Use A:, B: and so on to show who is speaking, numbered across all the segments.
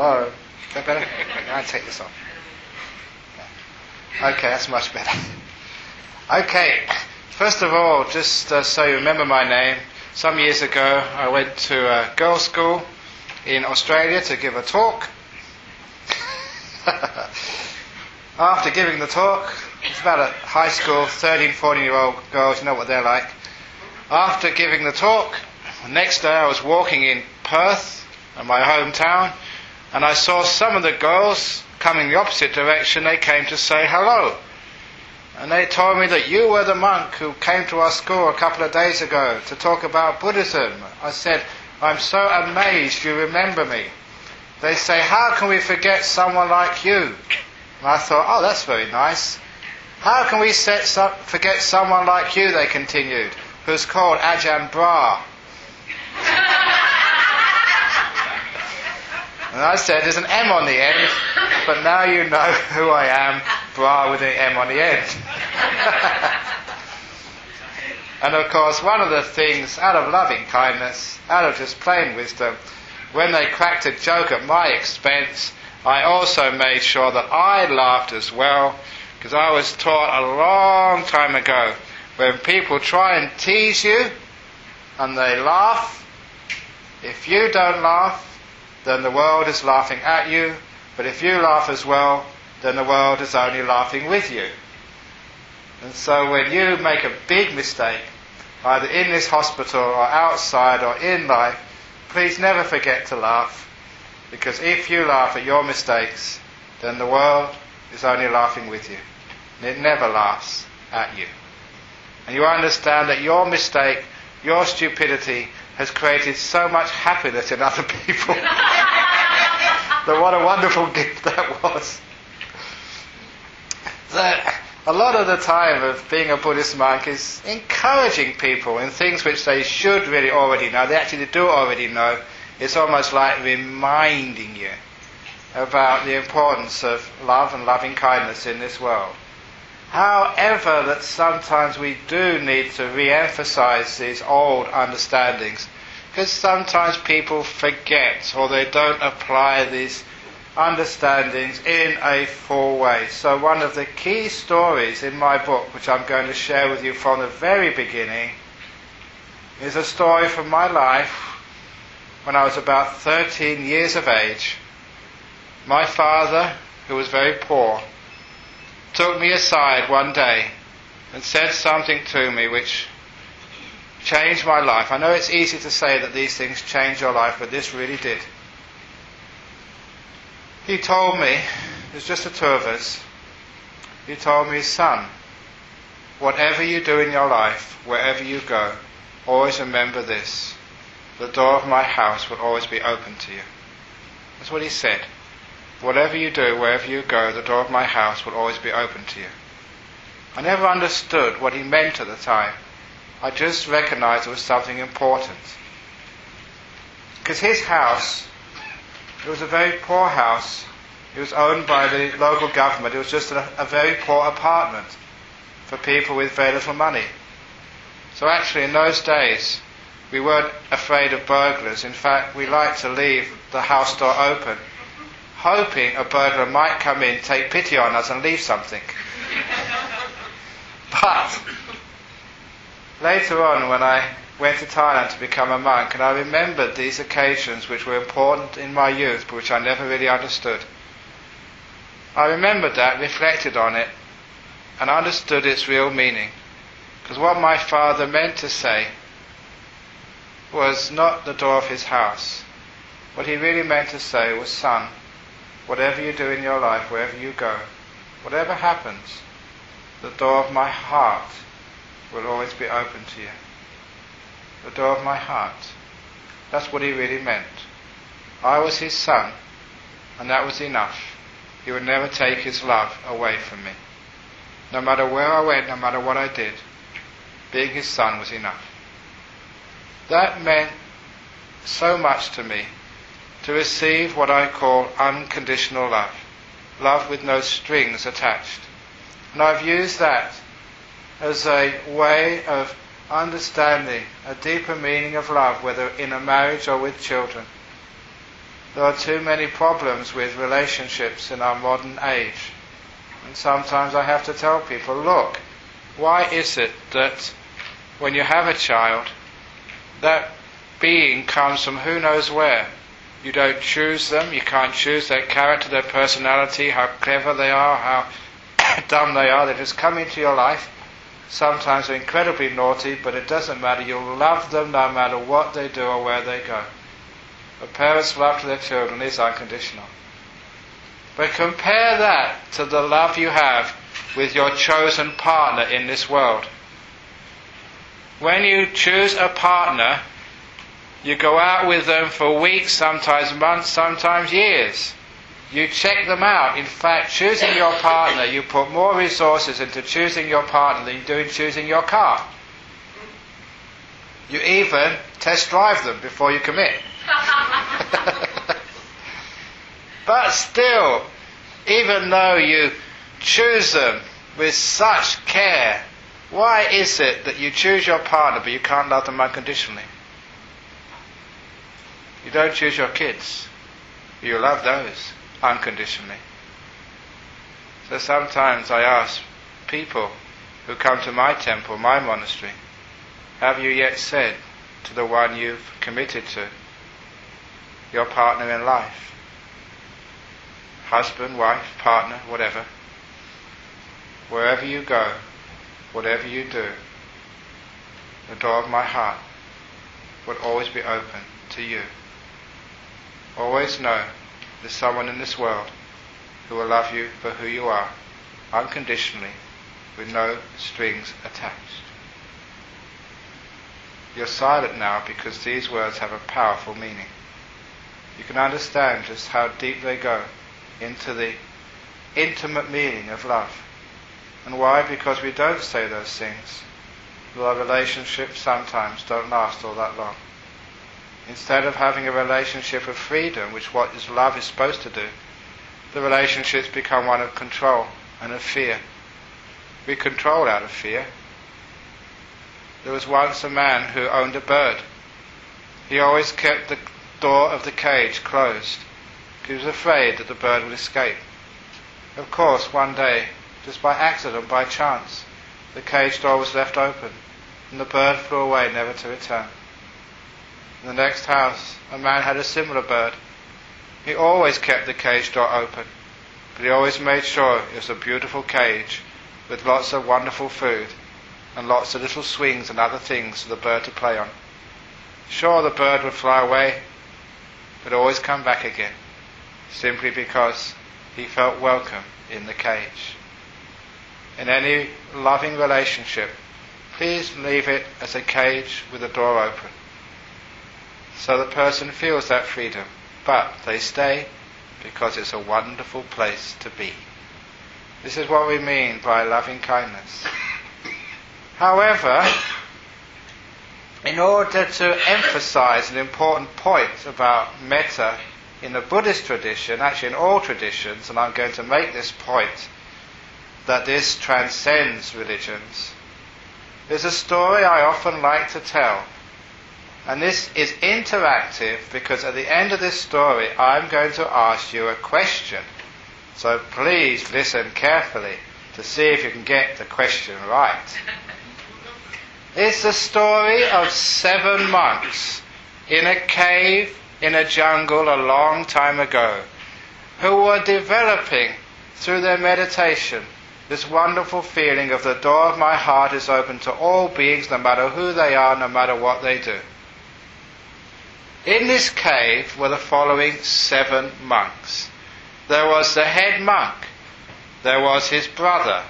A: Hello? Is that better? I'll take this off. Okay, that's much better. Okay, first of all, just so you remember my name, some years ago I went to a girls' school in Australia to give a talk. After giving the talk, it's about a high school, 13, 14-year-old girls, you know what they're like. After giving the talk, the next day I was walking in Perth, in my hometown, and I saw some of the girls coming the opposite direction. They came to say hello. And they told me that you were the monk who came to our school a couple of days ago to talk about Buddhism. I said, I'm so amazed you remember me. They say, how can we forget someone like you? And I thought, oh, that's very nice. How can we forget someone like you, they continued, who's called Ajahn Brahm. And I said, there's an M on the end, but now you know who I am, Bra with an M on the end. And of course, one of the things, out of loving kindness, out of just plain wisdom, when they cracked a joke at my expense, I also made sure that I laughed as well, because I was taught a long time ago, when people try and tease you, and they laugh, if you don't laugh, then the world is laughing at you, but if you laugh as well, then the world is only laughing with you. And so when you make a big mistake, either in this hospital or outside or in life, please never forget to laugh, because if you laugh at your mistakes, then the world is only laughing with you. And it never laughs at you. And you understand that your mistake, your stupidity, has created so much happiness in other people. That what a wonderful gift that was. That a lot of the time of being a Buddhist monk is encouraging people in things which they should really already know. They actually do already know. It's almost like reminding you about the importance of love and loving kindness in this world. However, that sometimes we do need to re-emphasize these old understandings, because sometimes people forget or they don't apply these understandings in a full way. So one of the key stories in my book, which I'm going to share with you from the very beginning, is a story from my life when I was about 13 years of age. My father, who was very poor, took me aside one day and said something to me which changed my life. I know it's easy to say that these things change your life, but this really did. He told me, it was just the two of us, he told me, son, whatever you do in your life, wherever you go, always remember this: the door of my house will always be open to you. That's what he said. Whatever you do, wherever you go, the door of my house will always be open to you. I never understood what he meant at the time. I just recognized it was something important. Because his house, it was a very poor house. It was owned by the local government. It was just a very poor apartment for people with very little money. So actually in those days, we weren't afraid of burglars. In fact, we liked to leave the house door open, hoping a burglar might come in, take pity on us and leave something. But later on, when I went to Thailand to become a monk, and I remembered these occasions which were important in my youth but which I never really understood, I remembered that, reflected on it, and understood its real meaning. Because what my father meant to say was not the door of his house. What he really meant to say was, son, whatever you do in your life, wherever you go, whatever happens, the door of my heart will always be open to you. The door of my heart. That's what he really meant. I was his son, and that was enough. He would never take his love away from me. No matter where I went, no matter what I did, being his son was enough. That meant so much to me, to receive what I call unconditional love. Love with no strings attached. And I've used that as a way of understanding a deeper meaning of love, whether in a marriage or with children. There are too many problems with relationships in our modern age. And sometimes I have to tell people, look, why is it that when you have a child, that being comes from who knows where? You don't choose them, you can't choose their character, their personality, how clever they are, how dumb they are. They just come into your life. Sometimes they're incredibly naughty, but it doesn't matter. You'll love them no matter what they do or where they go. A parent's love to their children is unconditional. But compare that to the love you have with your chosen partner in this world. When you choose a partner, you go out with them for weeks, sometimes months, sometimes years. You check them out. In fact, choosing your partner, you put more resources into choosing your partner than you do in choosing your car. You even test drive them before you commit. But still, even though you choose them with such care, why is it that you choose your partner but you can't love them unconditionally? You don't choose your kids, you love those unconditionally. So sometimes I ask people who come to my temple, my monastery, have you yet said to the one you've committed to, your partner in life, husband, wife, partner, whatever, wherever you go, whatever you do, the door of my heart would always be open to you. Always know there's someone in this world who will love you for who you are, unconditionally, with no strings attached. You're silent now because these words have a powerful meaning. You can understand just how deep they go into the intimate meaning of love. And why? Because we don't say those things. Our relationships sometimes don't last all that long. Instead of having a relationship of freedom, which what is love is supposed to do, the relationships become one of control and of fear. We control out of fear. There was once a man who owned a bird. He always kept the door of the cage closed. He was afraid that the bird would escape. Of course, one day, just by accident, by chance, the cage door was left open, and the bird flew away, never to return. In the next house, a man had a similar bird. He always kept the cage door open, but he always made sure it was a beautiful cage with lots of wonderful food and lots of little swings and other things for the bird to play on. Sure, the bird would fly away, but always come back again, simply because he felt welcome in the cage. In any loving relationship, please leave it as a cage with the door open, so the person feels that freedom, but they stay because it's a wonderful place to be. This is what we mean by loving kindness. However, in order to emphasize an important point about metta in the Buddhist tradition, actually in all traditions, and I'm going to make this point, that this transcends religions, there's a story I often like to tell. And this is interactive because at the end of this story I'm going to ask you a question. So please listen carefully to see if you can get the question right. It's the story of 7 monks in a cave in a jungle a long time ago who were developing through their meditation this wonderful feeling of the door of my heart is open to all beings, no matter who they are, no matter what they do. In this cave were the following 7 monks. There was the head monk. There was his brother.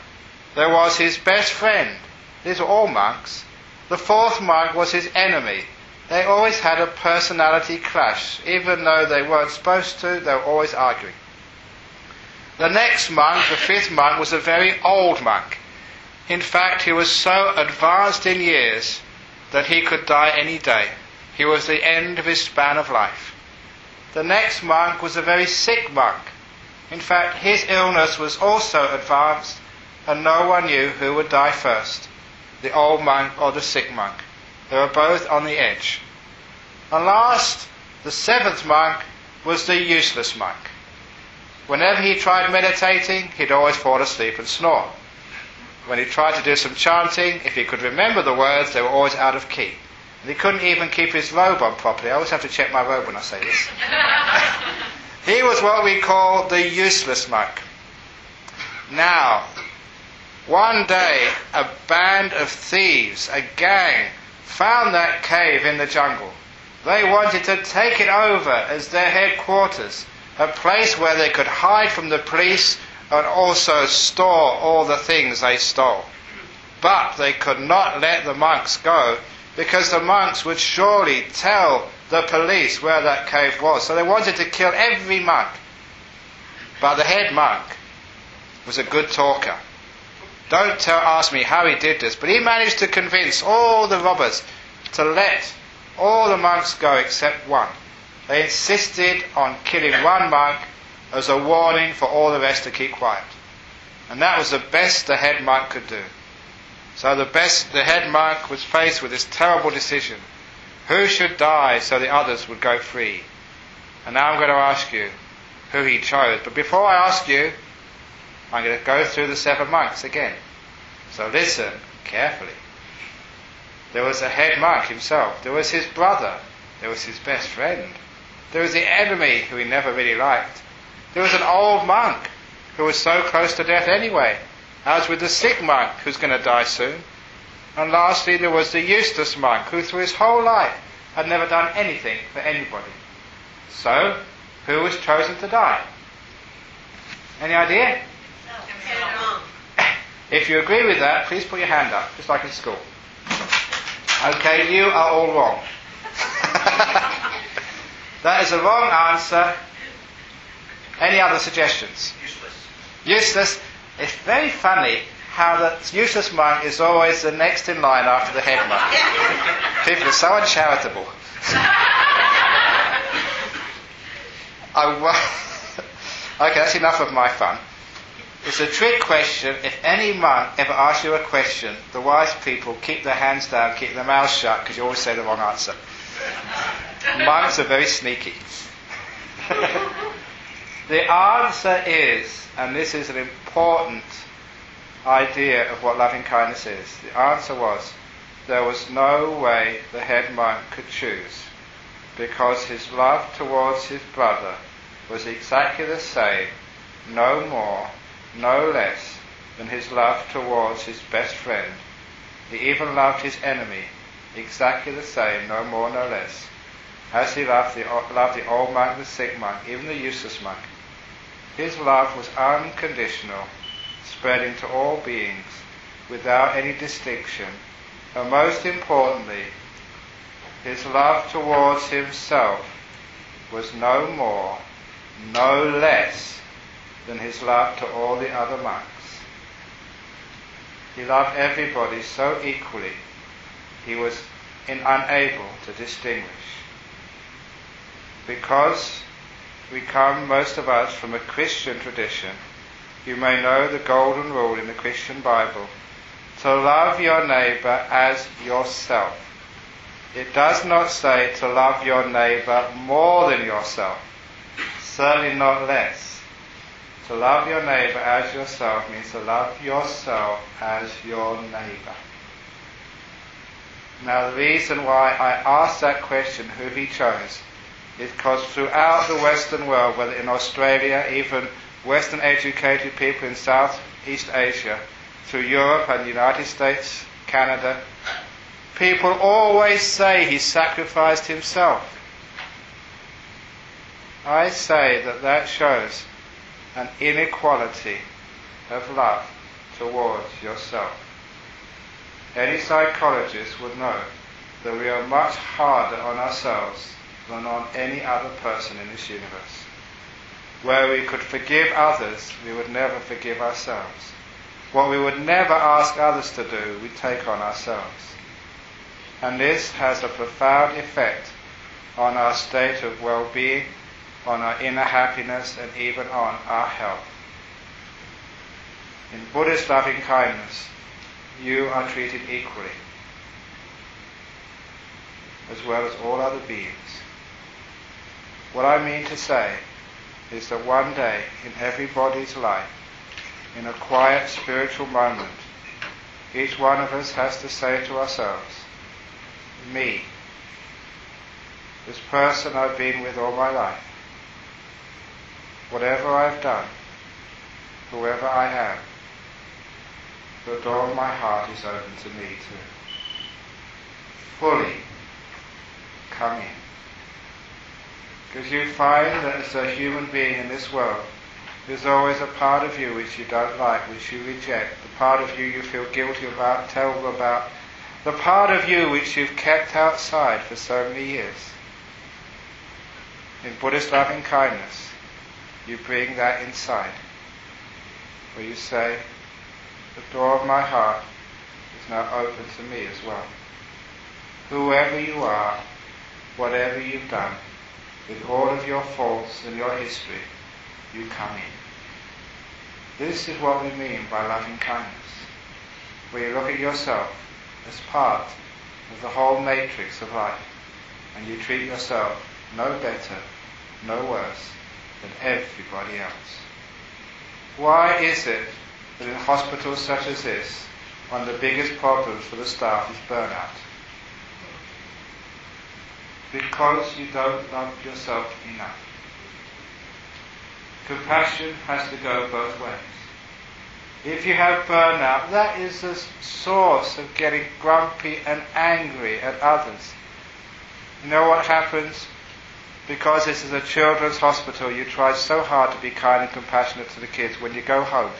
A: There was his best friend. These were all monks. The 4th monk was his enemy. They always had a personality clash. Even though they weren't supposed to, they were always arguing. The next monk, the 5th monk, was a very old monk. In fact, he was so advanced in years that he could die any day. He was the end of his span of life. The next monk was a very sick monk. In fact, his illness was also advanced, and no one knew who would die first, the old monk or the sick monk. They were both on the edge. And last, the 7th monk was the useless monk. Whenever he tried meditating, he'd always fall asleep and snore. When he tried to do some chanting, if he could remember the words, they were always out of key. And he couldn't even keep his robe on properly. I always have to check my robe when I say this. He was what we call the useless monk. Now, one day, a band of thieves, a gang, found that cave in the jungle. They wanted to take it over as their headquarters, a place where they could hide from the police and also store all the things they stole. But they could not let the monks go, because the monks would surely tell the police where that cave was. So they wanted to kill every monk. But the head monk was a good talker. Don't ask me how he did this, but he managed to convince all the robbers to let all the monks go except one. They insisted on killing one monk as a warning for all the rest to keep quiet. And that was the best the head monk could do. So the head monk was faced with this terrible decision. Who should die so the others would go free? And now I'm going to ask you who he chose. But before I ask you, I'm going to go through the 7 monks again. So listen carefully. There was a head monk himself. There was his brother. There was his best friend. There was the enemy who he never really liked. There was an old monk who was so close to death anyway, as with the sick monk who's going to die soon. And lastly, there was the useless monk who through his whole life had never done anything for anybody. So, who was chosen to die? Any idea? If you agree with that, please put your hand up, just like in school. Okay, you are all wrong. That is a wrong answer. Any other suggestions? Useless. It's very funny how the useless monk is always the next in line after the head monk. People are so uncharitable. Okay, that's enough of my fun. It's a trick question. If any monk ever asks you a question, the wise people keep their hands down, keep their mouths shut, because you always say the wrong answer. Monks are very sneaky. The answer is, and this is an important idea of what loving kindness is, the answer was, there was no way the head monk could choose, because his love towards his brother was exactly the same, no more, no less, than his love towards his best friend. He even loved his enemy, exactly the same, no more, no less, as he loved the old monk, the sick monk, even the useless monk. His love was unconditional, spreading to all beings, without any distinction, and most importantly, his love towards himself was no more, no less, than his love to all the other monks. He loved everybody so equally, he was unable to distinguish. Because we come, most of us, from a Christian tradition, you may know the golden rule in the Christian Bible, to love your neighbour as yourself. It does not say to love your neighbour more than yourself, certainly not less. To love your neighbour as yourself means to love yourself as your neighbour. Now the reason why I asked that question, who he chose, is because throughout the Western world, whether in Australia, even Western educated people in Southeast Asia, through Europe and the United States, Canada, people always say he sacrificed himself. I say that shows an inequality of love towards yourself. Any psychologist would know that we are much harder on ourselves than on any other person in this universe. Where we could forgive others, we would never forgive ourselves. What we would never ask others to do, we take on ourselves. And this has a profound effect on our state of well-being, on our inner happiness, and even on our health. In Buddhist loving kindness, you are treated equally, as well as all other beings. What I mean to say is that one day in everybody's life, in a quiet spiritual moment, each one of us has to say to ourselves, me, this person I've been with all my life, whatever I've done, whoever I am, the door of my heart is open to me too. Fully come in. Because you find that as a human being in this world, there's always a part of you which you don't like, which you reject, the part of you you feel guilty about, terrible about, the part of you which you've kept outside for so many years. In Buddhist loving kindness, you bring that inside, where you say, the door of my heart is now open to me as well. Whoever you are, whatever you've done, with all of your faults and your history, you come in. This is what we mean by loving kindness, where you look at yourself as part of the whole matrix of life, and you treat yourself no better, no worse than everybody else. Why is it that in hospitals such as this, one of the biggest problems for the staff is burnout? Because you don't love yourself enough. Compassion has to go both ways. If you have burnout, that is the source of getting grumpy and angry at others. You know what happens? Because this is a children's hospital, you try so hard to be kind and compassionate to the kids. When you go home,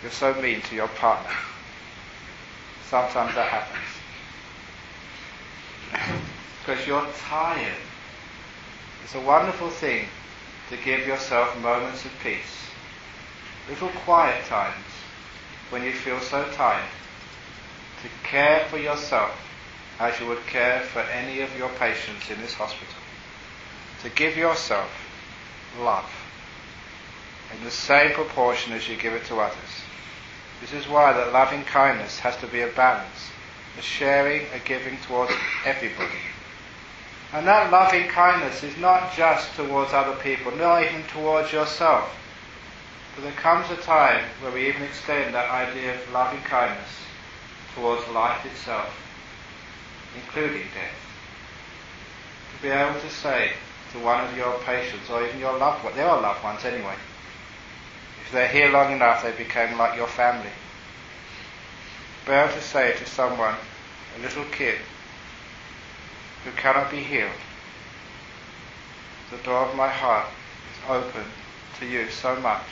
A: you're so mean to your partner. Sometimes that happens. Because you're tired. It's a wonderful thing to give yourself moments of peace. Little quiet times when you feel so tired. To care for yourself as you would care for any of your patients in this hospital. To give yourself love in the same proportion as you give it to others. This is why that loving kindness has to be a balance, a sharing, a giving towards everybody. And that loving kindness is not just towards other people, not even towards yourself. But there comes a time where we even extend that idea of loving kindness towards life itself, including death. To be able to say to one of your patients, or even your loved ones, they are loved ones anyway, if they're here long enough they become like your family. Be able to say to someone, a little kid, who cannot be healed, the door of my heart is open to you so much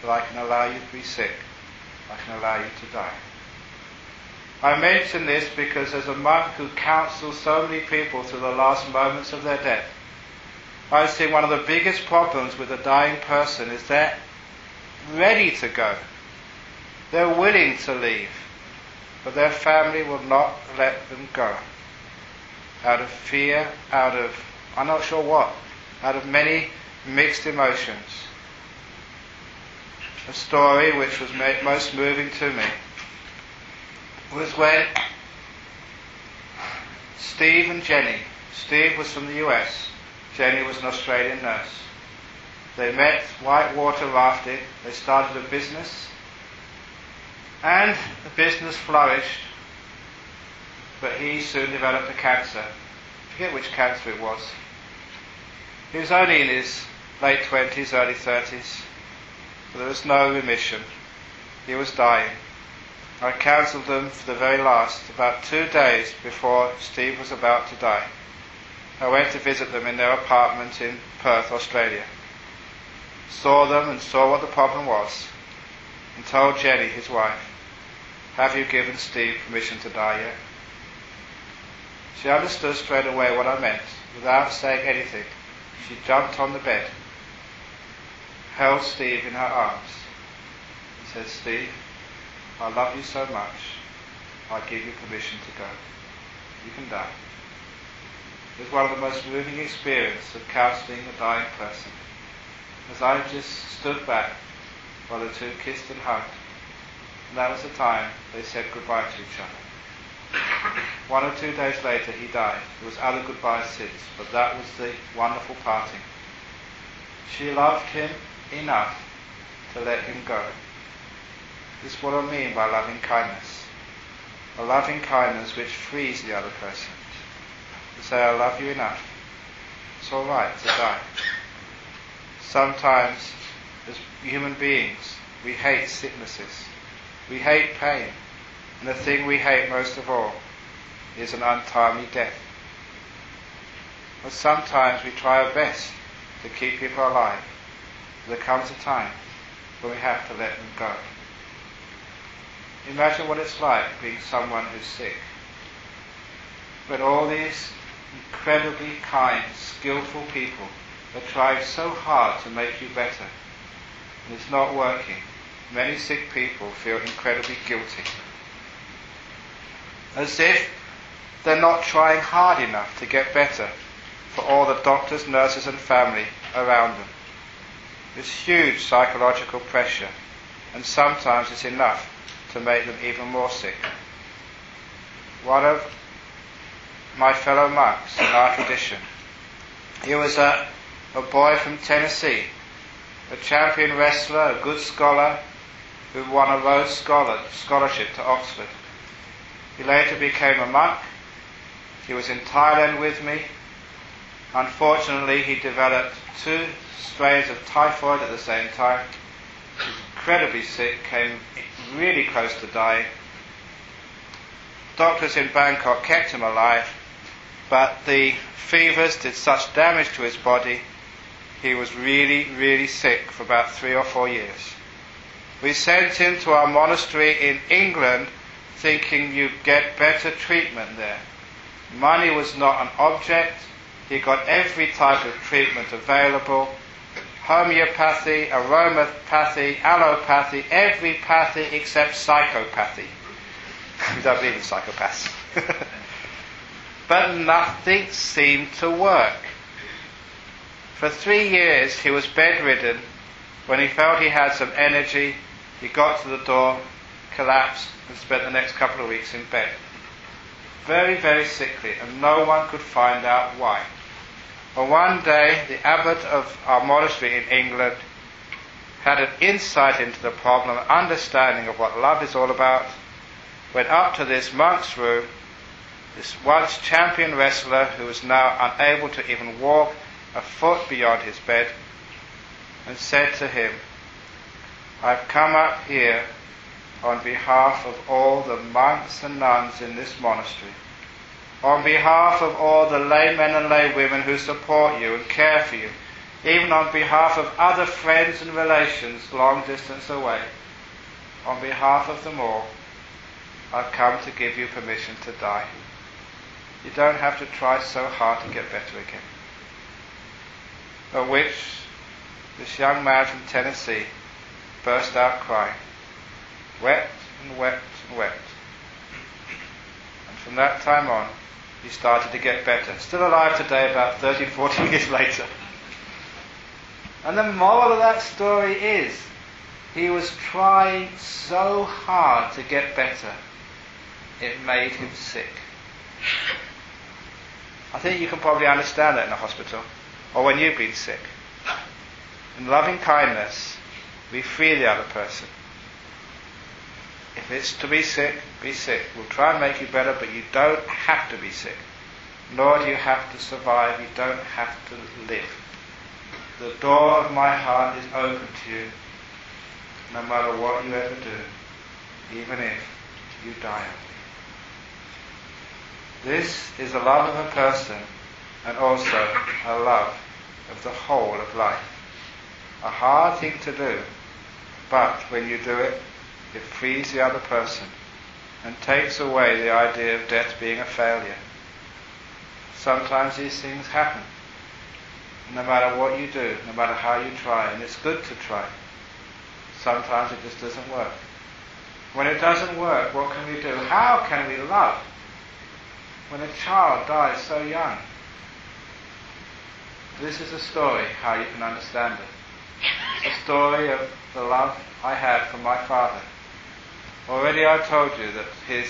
A: that I can allow you to be sick, I can allow you to die. I mention this because as a monk who counsels so many people through the last moments of their death, I've seen one of the biggest problems with a dying person is they're ready to go. They're willing to leave, but their family will not let them go. Out of fear, out of, I'm not sure what, out of many mixed emotions. A story which was most moving to me was when Steve and Jenny, Steve was from the US, Jenny was an Australian nurse. They met whitewater rafting, they started a business, and the business flourished. But he soon developed a cancer. I forget which cancer it was. He was only in his late 20s, early 30s. But there was no remission. He was dying. I counselled them for the very last, about 2 days before Steve was about to die. I went to visit them in their apartment in Perth, Australia. Saw them and saw what the problem was. And told Jenny, his wife, have you given Steve permission to die yet? She understood straight away what I meant. Without saying anything, she jumped on the bed, held Steve in her arms, and said, Steve, I love you so much, I give you permission to go. You can die. It was one of the most moving experiences of counselling a dying person, as I just stood back while the two kissed and hugged, and that was the time they said goodbye to each other. 1 or 2 days later he died. There was other goodbyes since, but that was the wonderful parting. She loved him enough to let him go. This is what I mean by loving kindness. A loving kindness which frees the other person. To say, I love you enough. It's all right to die. Sometimes, as human beings, we hate sicknesses. We hate pain. And the thing we hate most of all is an untimely death. But sometimes we try our best to keep people alive. There comes a time when we have to let them go. Imagine what it's like being someone who's sick. When all these incredibly kind, skillful people are trying so hard to make you better, and it's not working. Many sick people feel incredibly guilty. As if they're not trying hard enough to get better for all the doctors, nurses and family around them. This huge psychological pressure, and sometimes it's enough to make them even more sick. One of my fellow monks in our tradition, he was a boy from Tennessee, a champion wrestler, a good scholar, who won a Rhodes scholarship to Oxford. He later became a monk. He was in Thailand with me. Unfortunately, he developed 2 strains of typhoid at the same time. He was incredibly sick, came really close to dying. Doctors in Bangkok kept him alive, but the fevers did such damage to his body, he was really, really sick for about 3 or 4 years. We sent him to our monastery in England thinking you'd get better treatment there. Money was not an object. He got every type of treatment available. Homeopathy, aromatherapy, allopathy, every pathy except psychopathy. We don't believe in psychopaths. But nothing seemed to work. For 3 years he was bedridden. When he felt he had some energy, he got to the door, collapsed, and spent the next couple of weeks in bed. Very, very sickly, and no one could find out why. Well, one day, the abbot of our monastery in England had an insight into the problem, an understanding of what love is all about, went up to this monk's room, this once champion wrestler who was now unable to even walk a foot beyond his bed, and said to him, I've come up here on behalf of all the monks and nuns in this monastery, on behalf of all the laymen and laywomen who support you and care for you, even on behalf of other friends and relations long distance away, on behalf of them all, I've come to give you permission to die. You don't have to try so hard to get better again. At which this young man from Tennessee burst out crying, wept and wept and wept. And from that time on, he started to get better. Still alive today, about 30, 40 years later. And the moral of that story is, he was trying so hard to get better, it made him sick. I think you can probably understand that in a hospital, or when you've been sick. In loving kindness, we free the other person. If it's to be sick, be sick. We'll try and make you better, but you don't have to be sick. Nor do you have to survive. You don't have to live. The door of my heart is open to you, no matter what you ever do, even if you die of it. This is a love of a person, and also a love of the whole of life. A hard thing to do, but when you do it, it frees the other person and takes away the idea of death being a failure. Sometimes these things happen. No matter what you do, no matter how you try, and it's good to try. Sometimes it just doesn't work. When it doesn't work, what can we do? How can we love when a child dies so young? This is a story, how you can understand it. It's a story of the love I had for my father. Already I told you that his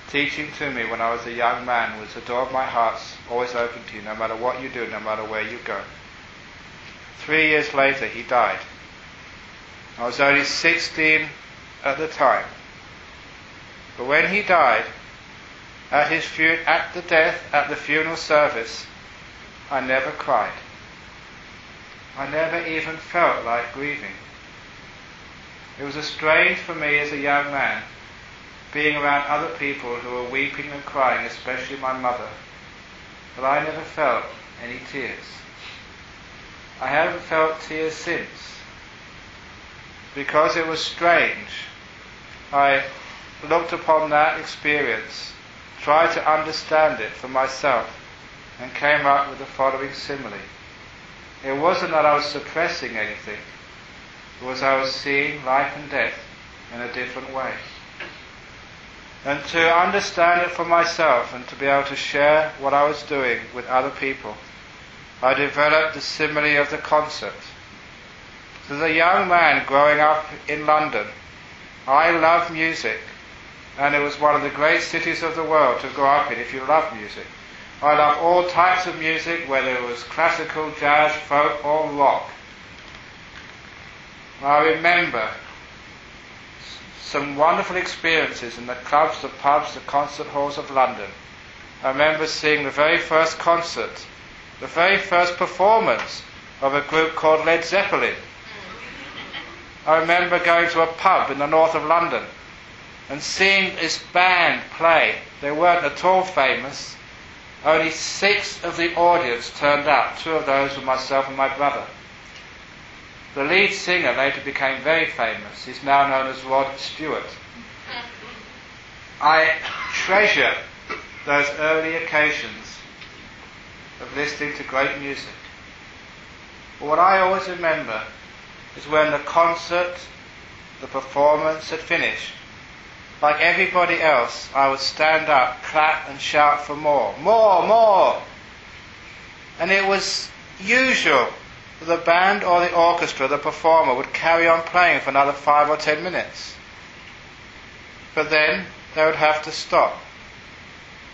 A: teaching to me when I was a young man was the door of my heart's always open to you, no matter what you do, no matter where you go. 3 years later, he died. I was only 16 at the time. But when he died, at the funeral service, I never cried. I never even felt like grieving. It was strange for me as a young man, being around other people who were weeping and crying, especially my mother, but I never felt any tears. I haven't felt tears since. Because it was strange, I looked upon that experience, tried to understand it for myself, and came up with the following simile. It wasn't that I was suppressing anything, it was I was seeing life and death in a different way. And to understand it for myself and to be able to share what I was doing with other people, I developed the simile of the concert. As a young man growing up in London, I loved music, and it was one of the great cities of the world to grow up in if you love music. I love all types of music, whether it was classical, jazz, folk or rock. I remember some wonderful experiences in the clubs, the pubs, the concert halls of London. I remember seeing the very first concert, the very first performance of a group called Led Zeppelin. I remember going to a pub in the north of London and seeing this band play. They weren't at all famous. Only 6 of the audience turned up. 2 of those were myself and my brother. The lead singer later became very famous. He's now known as Rod Stewart. I treasure those early occasions of listening to great music. But what I always remember is when the concert, the performance had finished. Like everybody else, I would stand up, clap and shout for more. More, more! And it was usual that the band or the orchestra, the performer, would carry on playing for another 5 or 10 minutes. But then they would have to stop,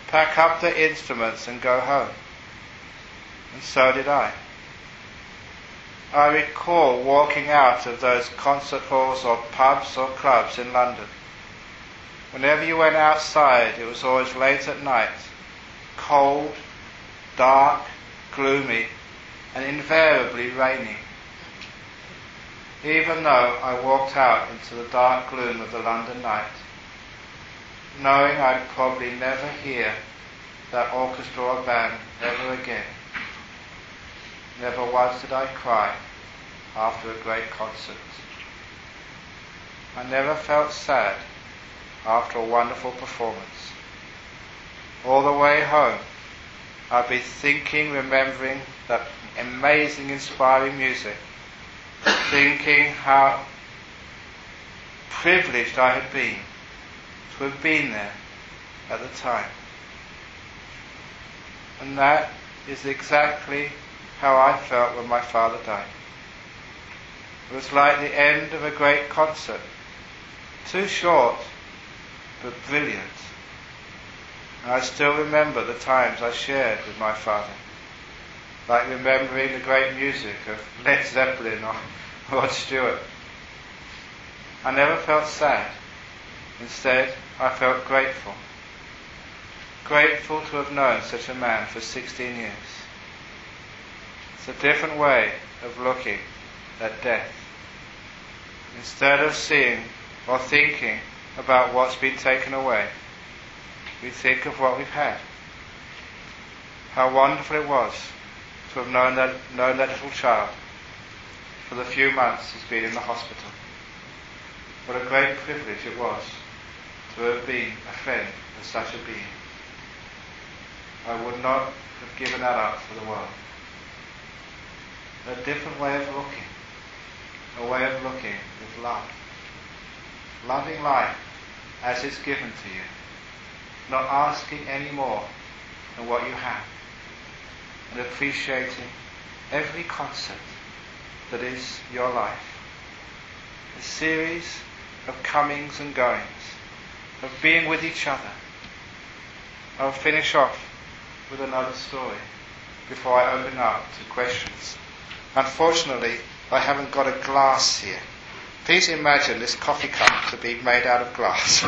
A: pack up their instruments and go home. And so did I. I recall walking out of those concert halls or pubs or clubs in London. Whenever you went outside, it was always late at night, cold, dark, gloomy, and invariably raining. Even though I walked out into the dark gloom of the London night, knowing I'd probably never hear that orchestra or band ever again. Never once did I cry after a great concert. I never felt sad after a wonderful performance. All the way home, I'd be thinking, remembering that amazing, inspiring music, thinking how privileged I had been to have been there at the time. And that is exactly how I felt when my father died. It was like the end of a great concert, too short but brilliant. And I still remember the times I shared with my father, like remembering the great music of Led Zeppelin or Rod Stewart. I never felt sad. Instead, I felt grateful. Grateful to have known such a man for 16 years. It's a different way of looking at death. Instead of seeing or thinking about what's been taken away, we think of what we've had. How wonderful it was to have known that little child for the few months he's been in the hospital. What a great privilege it was to have been a friend of such a being. I would not have given that up for the world. A different way of looking. A way of looking with love. Loving life as it's given to you. Not asking any more than what you have. And appreciating every concert that is your life. A series of comings and goings. Of being with each other. I'll finish off with another story before I open up to questions. Unfortunately, I haven't got a glass here. Please imagine this coffee cup to be made out of glass.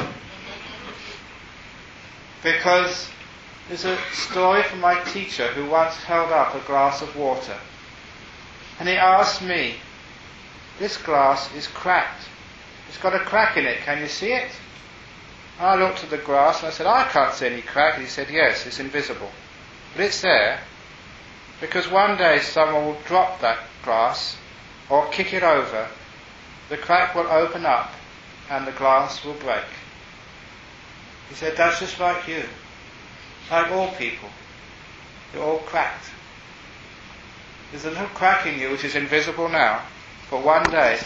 A: Because there's a story from my teacher who once held up a glass of water. And he asked me, this glass is cracked. It's got a crack in it. Can you see it? I looked at the glass and I said, I can't see any crack. He said, yes, it's invisible. But it's there because one day someone will drop that glass or kick it over. The crack will open up and the glass will break. He said, that's just like you. Like all people. You're all cracked. There's a little crack in you which is invisible now, but one day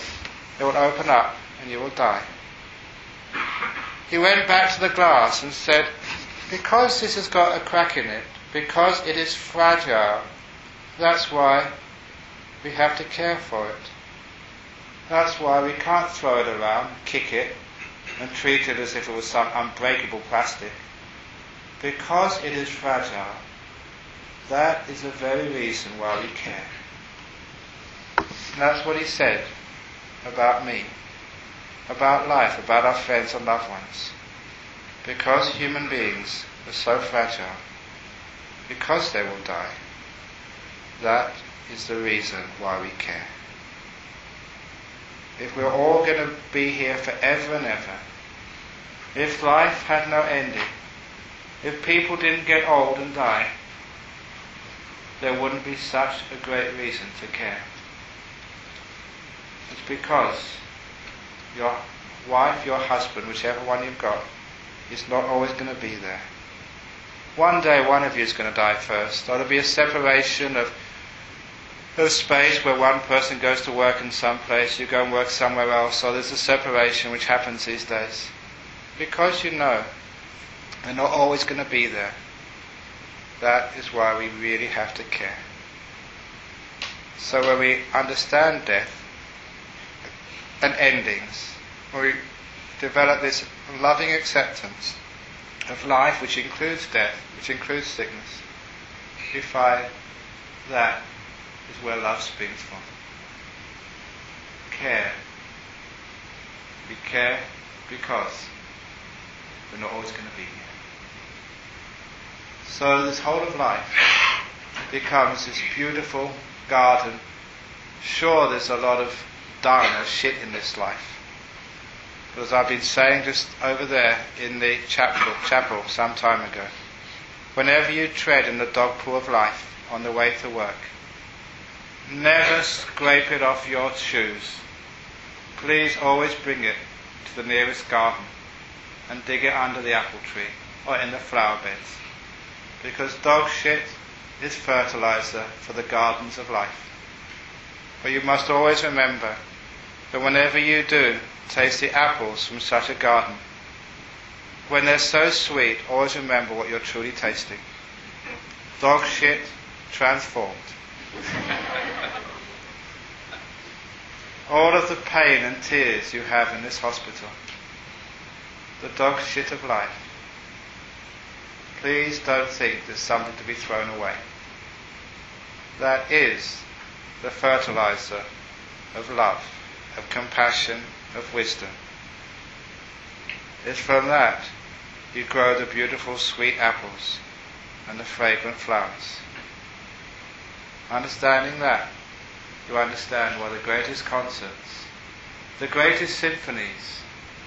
A: it will open up and you will die. He went back to the glass and said, because this has got a crack in it, because it is fragile, that's why we have to care for it. That's why we can't throw it around, kick it, and treat it as if it was some unbreakable plastic. Because it is fragile, that is the very reason why we care. And that's what he said about me, about life, about our friends and loved ones. Because human beings are so fragile, because they will die, that is the reason why we care. If we're all going to be here forever and ever, if life had no ending, if people didn't get old and die, there wouldn't be such a great reason to care. It's because your wife, your husband, whichever one you've got, is not always going to be there. One day one of you is going to die first. Or there'll be a separation of space where one person goes to work in some place, you go and work somewhere else, or there's a separation which happens these days. Because you know they're not always going to be there. That is why we really have to care. So when we understand death and endings, when we develop this loving acceptance of life which includes death, which includes sickness, we find that is where love springs from. Care. We care because we're not always going to be here. So this whole of life becomes this beautiful garden. Sure, there's a lot of dung or shit in this life. But as I've been saying just over there in the chapel some time ago, whenever you tread in the dog poo of life on the way to work, never scrape it off your shoes. Please always bring it to the nearest garden and dig it under the apple tree or in the flower beds. Because dog shit is fertilizer for the gardens of life. But you must always remember that whenever you do taste the apples from such a garden, when they're so sweet, always remember what you're truly tasting. Dog shit transformed. All of the pain and tears you have in this hospital, the dog shit of life, please don't think there's something to be thrown away. That is the fertilizer of love, of compassion, of wisdom. It's from that you grow the beautiful sweet apples and the fragrant flowers. Understanding that, you understand why the greatest concerts, the greatest symphonies,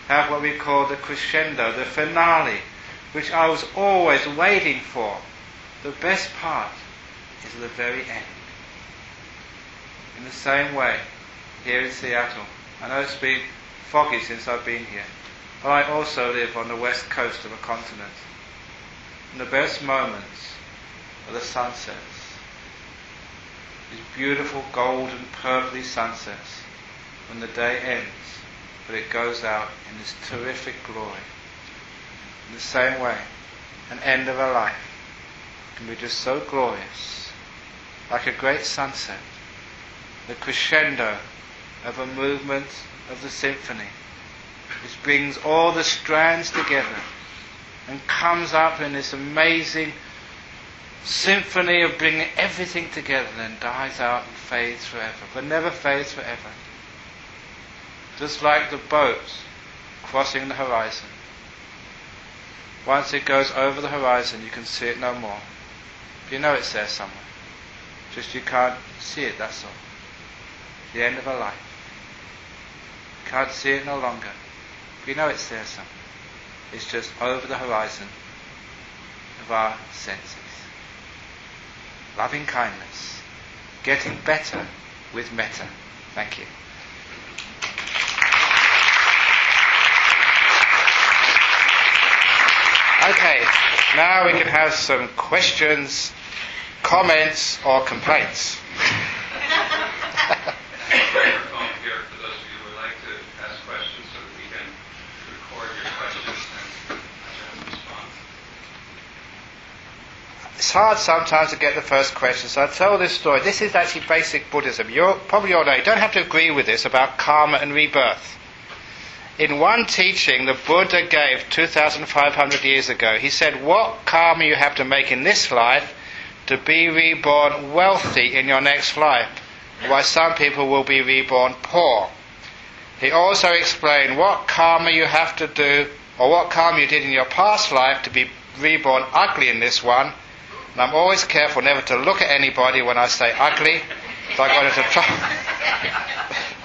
A: have what we call the crescendo, the finale, which I was always waiting for. The best part is the very end. In the same way, here in Seattle, I know it's been foggy since I've been here, but I also live on the west coast of a continent. And the best moments are the sunsets. These beautiful golden purpley sunsets when the day ends, but it goes out in this terrific glory. In the same way, an end of a life can be just so glorious, like a great sunset, the crescendo of a movement of the symphony, which brings all the strands together and comes up in this amazing symphony of bringing everything together, then dies out and fades forever, but never fades forever. Just like the boat crossing the horizon. Once it goes over the horizon, you can see it no more. You know it's there somewhere. Just you can't see it, that's all. The end of a life. You can't see it no longer. You know it's there somewhere. It's just over the horizon of our senses. Loving kindness. Getting better with metta. Thank you. Okay, now we can have some questions, comments, or complaints.
B: Microphone here for those of you who would like to ask questions so that we can record your questions and respond.
A: It's hard sometimes to get the first question, so I'll tell this story. This is actually basic Buddhism. You probably all know, you don't have to agree with this about karma and rebirth. In one teaching the Buddha gave 2,500 years ago, he said what karma you have to make in this life to be reborn wealthy in your next life, while some people will be reborn poor. He also explained what karma you have to do, or what karma you did in your past life to be reborn ugly in this one. And I'm always careful never to look at anybody when I say ugly. So I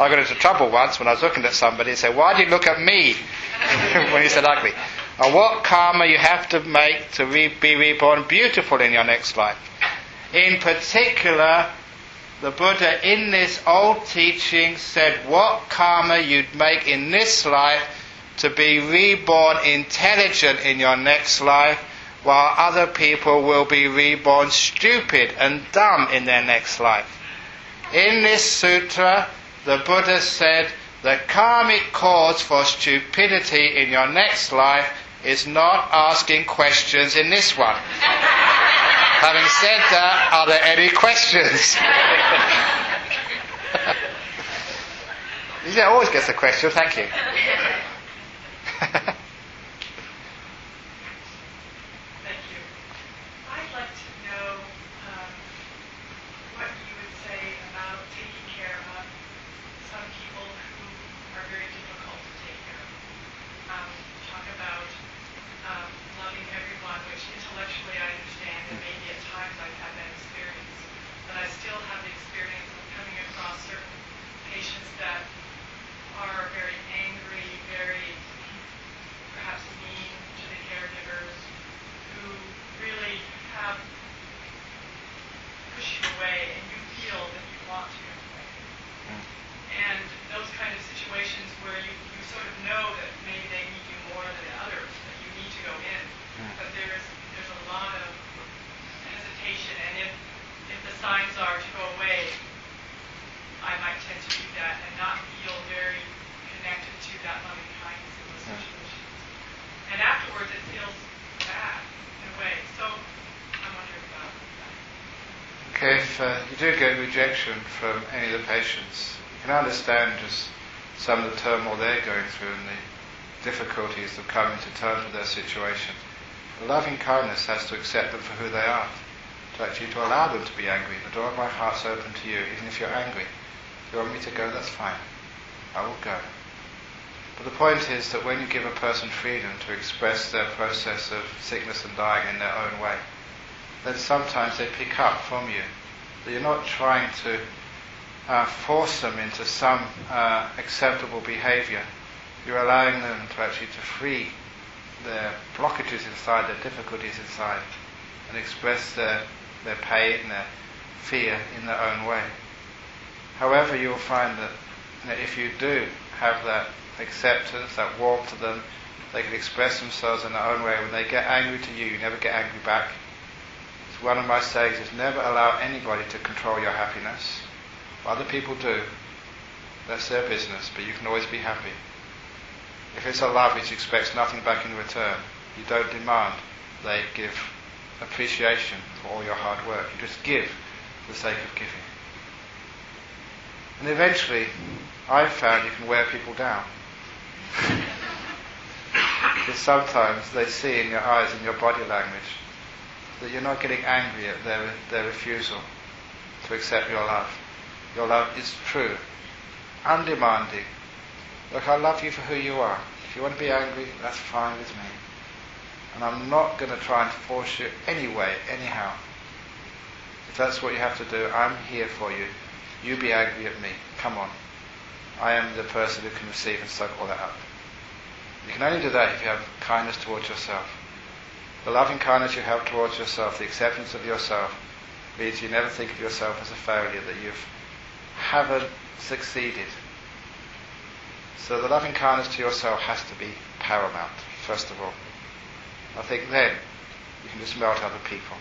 A: got into trouble once when I was looking at somebody and said, why do you look at me when he said ugly? And what karma you have to make to be reborn beautiful in your next life. In particular, the Buddha in this old teaching said what karma you'd make in this life to be reborn intelligent in your next life, while other people will be reborn stupid and dumb in their next life. In this sutra, the Buddha said the karmic cause for stupidity in your next life is not asking questions in this one. Having said that, are there any questions? He always gets a question, thank you. If you do get rejection from any of the patients, you can understand just some of the turmoil they're going through and the difficulties of coming to terms with their situation. Loving kindness has to accept them for who they are, to allow them to be angry. The door of my heart's open to you, even if you're angry. If you want me to go, that's fine. I will go. But the point is that when you give a person freedom to express their process of sickness and dying in their own way, then sometimes they pick up from you that you're not trying to force them into some acceptable behavior. You're allowing them to actually to free their blockages inside, their difficulties inside, and express their pain and their fear in their own way. However, you will find that if you do have that acceptance, that warmth to them, they can express themselves in their own way. When they get angry to you, you never get angry back. So one of my sayings is never allow anybody to control your happiness. Other people do. That's their business, but you can always be happy. If it's a love which expects nothing back in return, you don't demand they give appreciation for all your hard work. You just give for the sake of giving. And eventually, I've found you can wear people down. Because sometimes they see in your eyes and your body language that you're not getting angry at their refusal to accept your love. Your love is true, undemanding. Look, I love you for who you are. If you want to be angry, that's fine with me. And I'm not going to try and force you anyway, anyhow. If that's what you have to do, I'm here for you. You be angry at me. Come on. I am the person who can receive and soak all that up. You can only do that if you have kindness towards yourself. The loving kindness you have towards yourself, the acceptance of yourself, means you never think of yourself as a failure, that you haven't succeeded. So the loving kindness to yourself has to be paramount, first of all. I think then you can just melt other people.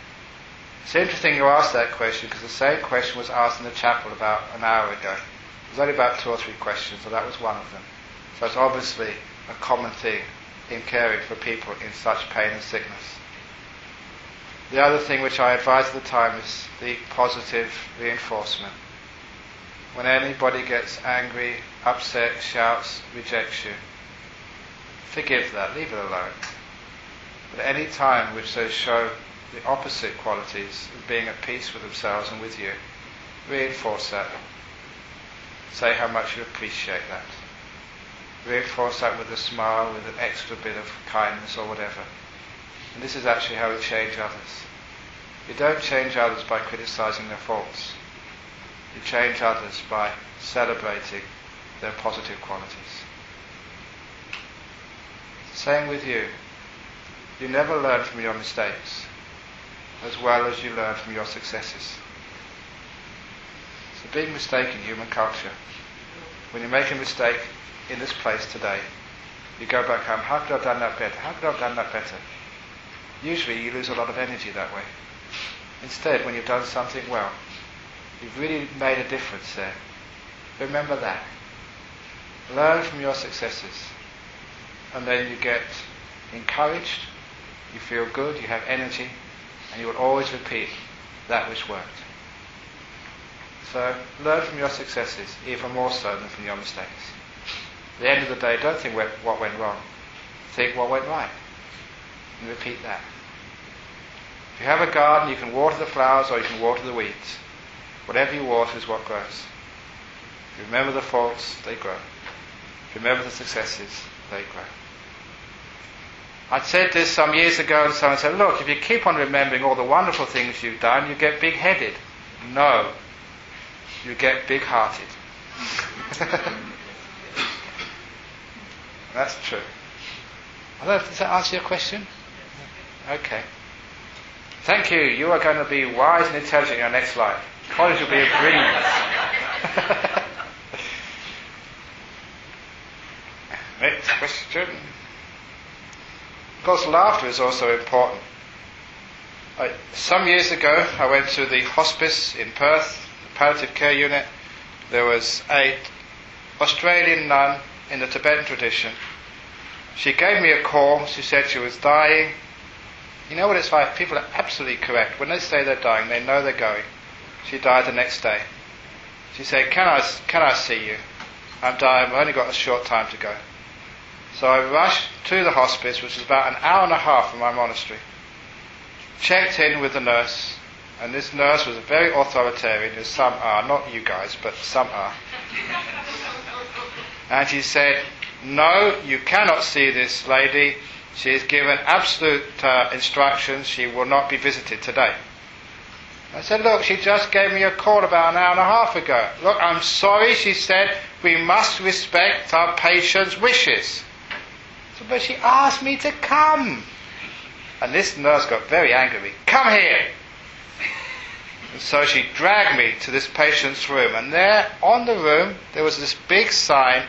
A: It's interesting you asked that question, because the same question was asked in the chapel about an hour ago. There's only about 2 or 3 questions, so that was one of them. So it's obviously a common thing in caring for people in such pain and sickness. The other thing which I advised at the time is the positive reinforcement. When anybody gets angry, upset, shouts, rejects you, forgive that, leave it alone. But any time which they show the opposite qualities of being at peace with themselves and with you, reinforce that. Say how much you appreciate that. Reinforce that with a smile, with an extra bit of kindness or whatever. And this is actually how we change others. You don't change others by criticizing their faults. You change others by celebrating their positive qualities. Same with you. You never learn from your mistakes as well as you learn from your successes. It's a big mistake in human culture. When you make a mistake in this place today, you go back home, how could I have done that better? How could I have done that better? Usually you lose a lot of energy that way. Instead, when you've done something well, you've really made a difference there. Remember that. Learn from your successes. And then you get encouraged, you feel good, you have energy, and you will always repeat that which worked. So learn from your successes, even more so than from your mistakes. At the end of the day, don't think what went wrong. Think what went right. And repeat that. If you have a garden, you can water the flowers or you can water the weeds. Whatever you water is what grows. If you remember the faults, they grow. If you remember the successes, they grow. I said this some years ago, and someone said, look, if you keep on remembering all the wonderful things you've done, you get big-headed. No. You get big-hearted. That's true. I don't know, does that answer your question? Okay. Thank you. You are going to be wise and intelligent in your next life. College will be a breeze. Next question. Of course, laughter is also important. Some years ago, I went to the hospice in Perth, the palliative care unit. There was an Australian nun in the Tibetan tradition. She gave me a call. She said she was dying. You know what it's like? People are absolutely correct. When they say they're dying, they know they're going. She died the next day. She said, can I see you? I'm dying. I've only got a short time to go. So I rushed to the hospice, which was about an hour and a half from my monastery. Checked in with the nurse, and this nurse was very authoritarian, as some are, not you guys, but some are. And she said, no, you cannot see this lady. She is given absolute instructions. She will not be visited today. I said, look, she just gave me a call about an hour and a half ago. Look, I'm sorry, she said, we must respect our patient's wishes. So, but she asked me to come. And this nurse got very angry at me. Come here! And so she dragged me to this patient's room. And there, on the room, there was this big sign,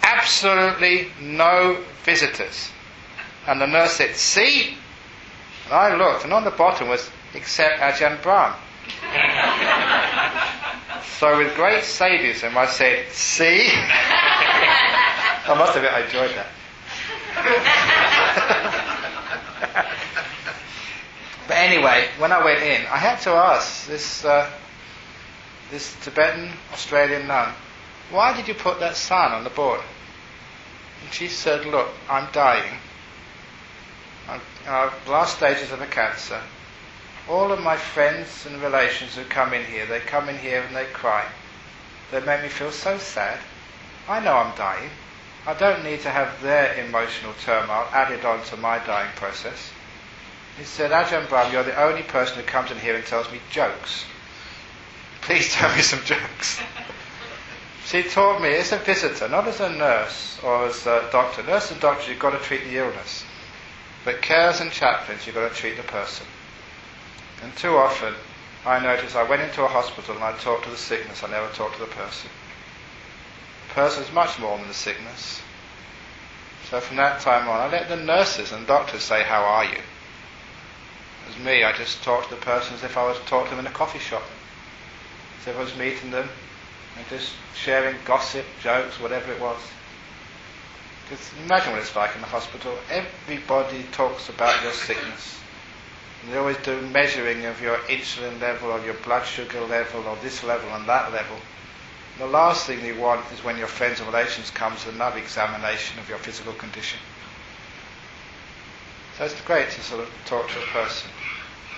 A: absolutely no visitors. And the nurse said, see? And I looked, and on the bottom was, except Ajahn Brahm. So with great sadism I said, see? I must admit I enjoyed that. But anyway, when I went in, I had to ask this Tibetan Australian nun, why did you put that sign on the board? And she said, look, I'm dying. last stages of a cancer, all of my friends and relations who come in here, they come in here and they cry. They make me feel so sad. I know I'm dying. I don't need to have their emotional turmoil added on to my dying process. He said, Ajahn Brahm, you're the only person who comes in here and tells me jokes. Please tell me some jokes. She taught me, as a visitor, not as a nurse or as a doctor. Nurse and doctor, you've got to treat the illness. But carers and chaplains, you've got to treat the person. And too often, I noticed I went into a hospital and I talked to the sickness, I never talked to the person. The person is much more than the sickness. So from that time on, I let the nurses and doctors say, how are you? As me, I just talked to the person as if I was talking to them in a coffee shop. As if I was meeting them and just sharing gossip, jokes, whatever it was. Because imagine what it's like in the hospital. Everybody talks about your sickness. And they always do measuring of your insulin level or your blood sugar level or this level and that level. And the last thing you want is when your friends and relations come to another examination of your physical condition. So it's great to sort of talk to a person,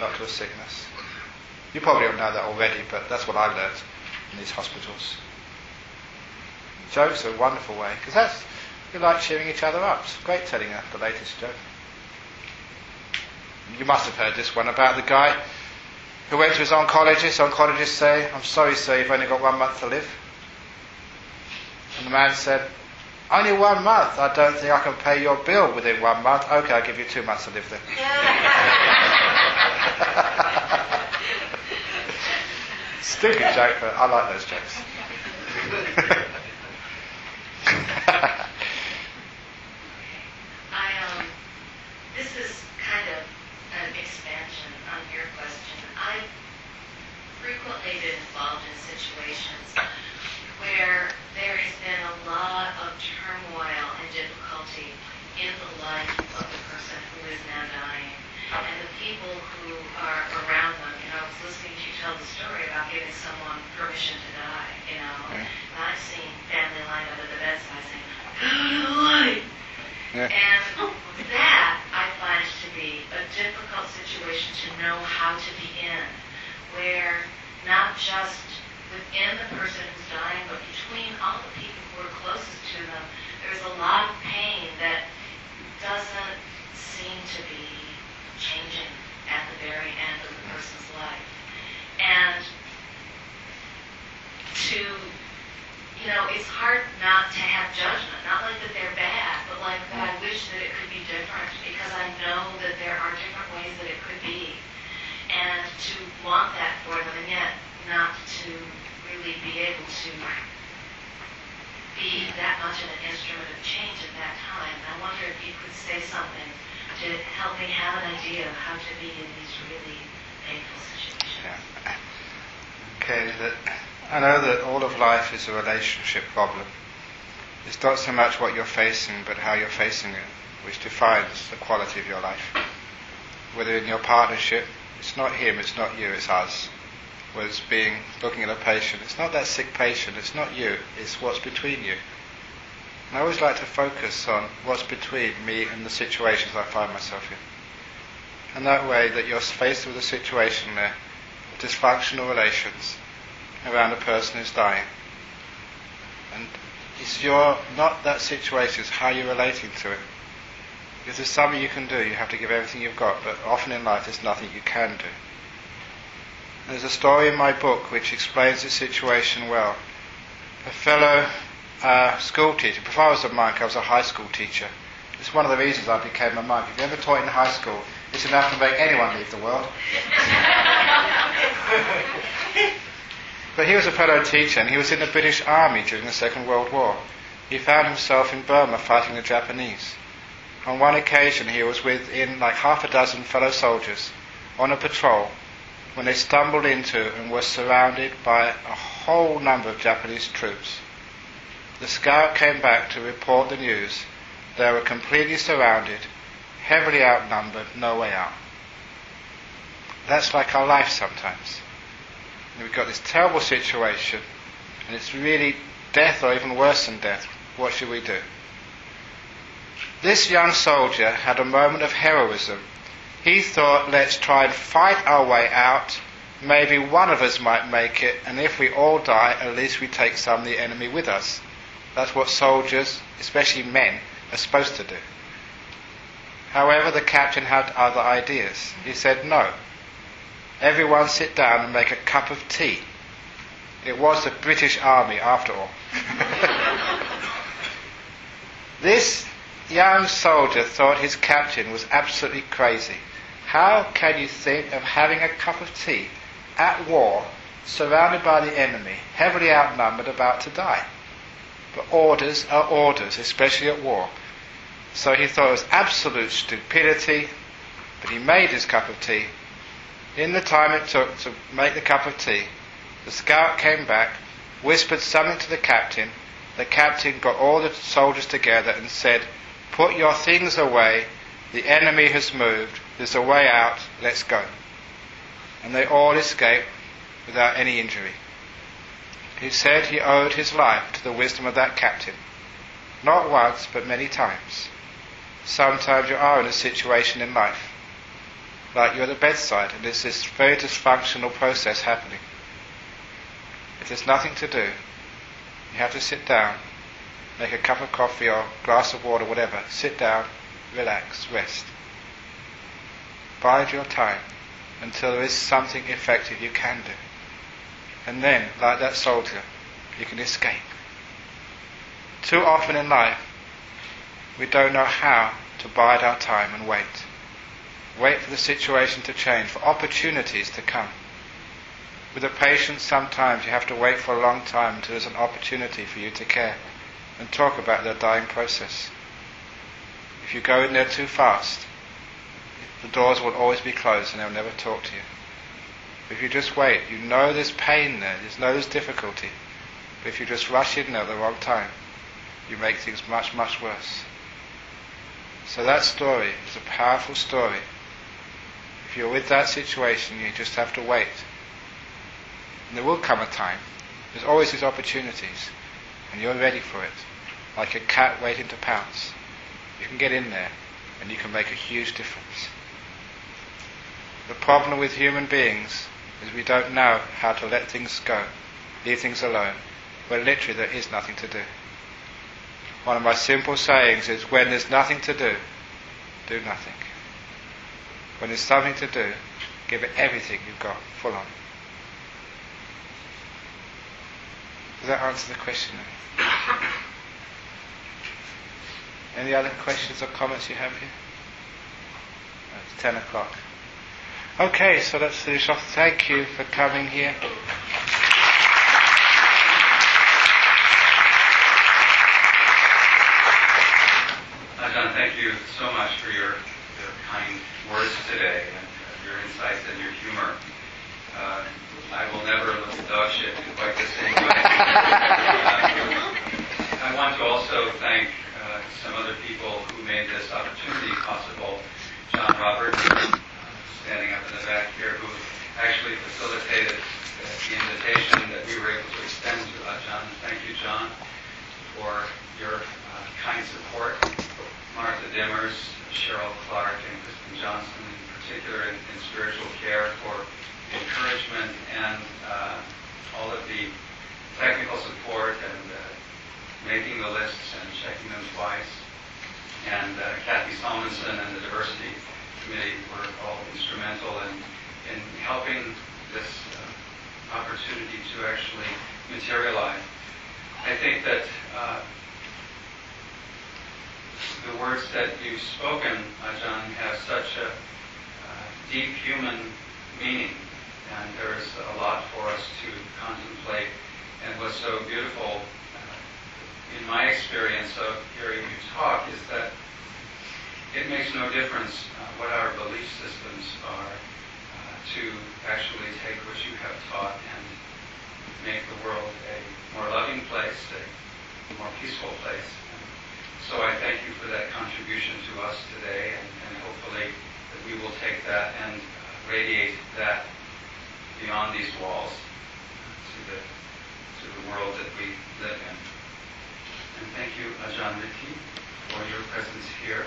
A: not to a sickness. You probably don't know that already, but that's what I learned in these hospitals. Jokes are a wonderful way, because you like cheering each other up. It's great telling the latest joke. You must have heard this one about the guy who went to his oncologist. Oncologists say, I'm sorry sir, you've only got 1 month to live. And the man said, only 1 month? I don't think I can pay your bill within 1 month. Okay, I'll give you 2 months to live then. Stupid joke, but I like those jokes.
C: This is kind of an expansion on your question. I've frequently been involved in situations where there has been a lot of turmoil and difficulty in the life of the person who is now dying. And the people who are around them, I was listening to you tell the story about giving someone permission to die, And I've seen family line up at the bedside saying, go to the light. Yeah. And that I find to be a difficult situation to know how to be in, where not just within the person who's dying, but between all the people who are closest to them, there's a lot of pain that doesn't seem to be changing at the very end of the person's life. And it's hard not to have judgment, not like that they're bad, but like that I wish that it could be different, because I know that there are different ways that it could be. And to want that for them, and yet not to really be able to be that much of an instrument of change at that time. I wonder if you could say something to help me have an idea of how to be in these really painful situations.
A: Yeah. Okay, I know that all of life is a relationship problem. It's not so much what you're facing, but how you're facing it, which defines the quality of your life. Whether in your partnership, it's not him, it's not you, it's us. Whether it's looking at a patient, it's not that sick patient, it's not you, it's what's between you. And I always like to focus on what's between me and the situations I find myself in. And that way that you're faced with a situation there, dysfunctional relations around a person who's dying. And it's not that situation, it's how you're relating to it. If there's something you can do, you have to give everything you've got, but often in life there's nothing you can do. There's a story in my book which explains this situation well. A fellow school teacher, before I was a monk, I was a high school teacher. It's one of the reasons I became a monk. If you ever taught in high school, it's enough to make anyone leave the world. But he was a fellow teacher, and he was in the British Army during the Second World War. He found himself in Burma fighting the Japanese. On one occasion he was within like half a dozen fellow soldiers on a patrol when they stumbled into and were surrounded by a whole number of Japanese troops. The scout came back to report the news. They were completely surrounded, heavily outnumbered, no way out. That's like our life sometimes. We've got this terrible situation, and it's really death or even worse than death. What should we do? This young soldier had a moment of heroism. He thought, let's try and fight our way out. Maybe one of us might make it, and if we all die, at least we take some of the enemy with us. That's what soldiers, especially men, are supposed to do. However, the captain had other ideas. He said, no. Everyone sit down and make a cup of tea. It was the British Army, after all. This young soldier thought his captain was absolutely crazy. How can you think of having a cup of tea at war, surrounded by the enemy, heavily outnumbered, about to die? But orders are orders, especially at war. So he thought it was absolute stupidity, but he made his cup of tea. In the time it took to make the cup of tea, the scout came back, whispered something to the captain. The captain got all the soldiers together and said, put your things away, the enemy has moved, there's a way out, let's go. And they all escaped without any injury. He said he owed his life to the wisdom of that captain. Not once, but many times. Sometimes you are in a situation in life, like you're at the bedside, and there's this very dysfunctional process happening. If there's nothing to do, you have to sit down, make a cup of coffee or a glass of water, whatever, sit down, relax, rest. Bide your time until there is something effective you can do. And then, like that soldier, you can escape. Too often in life, we don't know how to bide our time and wait. Wait for the situation to change, for opportunities to come. With a patient, sometimes you have to wait for a long time until there's an opportunity for you to care and talk about their dying process. If you go in there too fast, the doors will always be closed and they'll never talk to you. If you just wait, you know there's pain there, there's difficulty. But if you just rush in there at the wrong time, you make things much, much worse. So that story is a powerful story. If you're with that situation, you just have to wait. And there will come a time. There's always these opportunities, and you're ready for it, like a cat waiting to pounce. You can get in there, and you can make a huge difference. The problem with human beings is we don't know how to let things go, leave things alone, when literally there is nothing to do. One of my simple sayings is, when there's nothing to do, do nothing. When there's something to do, give it everything you've got, full on. Does that answer the question? Any other questions or comments you have here? It's 10 o'clock. Okay, so let's finish off. Thank you for coming here.
B: Ajahn, thank you so much for your kind words today and your insights and your humor. I will never look at dog shit in quite the same way. I want to also thank some other people who made this opportunity possible. John Roberts, standing up in the back here, who actually facilitated the invitation that we were able to extend to Ajahn. Thank you, John, for your kind support. Martha Dimmers, Cheryl Clark, and Kristen Johnson in particular in spiritual care for the encouragement and all of the technical support and making the lists and checking them twice. And Kathy Salmonson and the Diversity Committee were all instrumental in helping this opportunity to actually materialize. I think that the words that you've spoken, Ajahn, have such a deep human meaning, and there's a lot for us to contemplate. And what's so beautiful in my experience of hearing you talk is that it makes no difference what our belief systems are to actually take what you have taught and make the world a more loving place, a more peaceful place. So I thank you for that contribution to us today, and hopefully that we will take that and radiate that beyond these walls to the world that we live in. And thank you, Ajahn Ricky. for your presence here.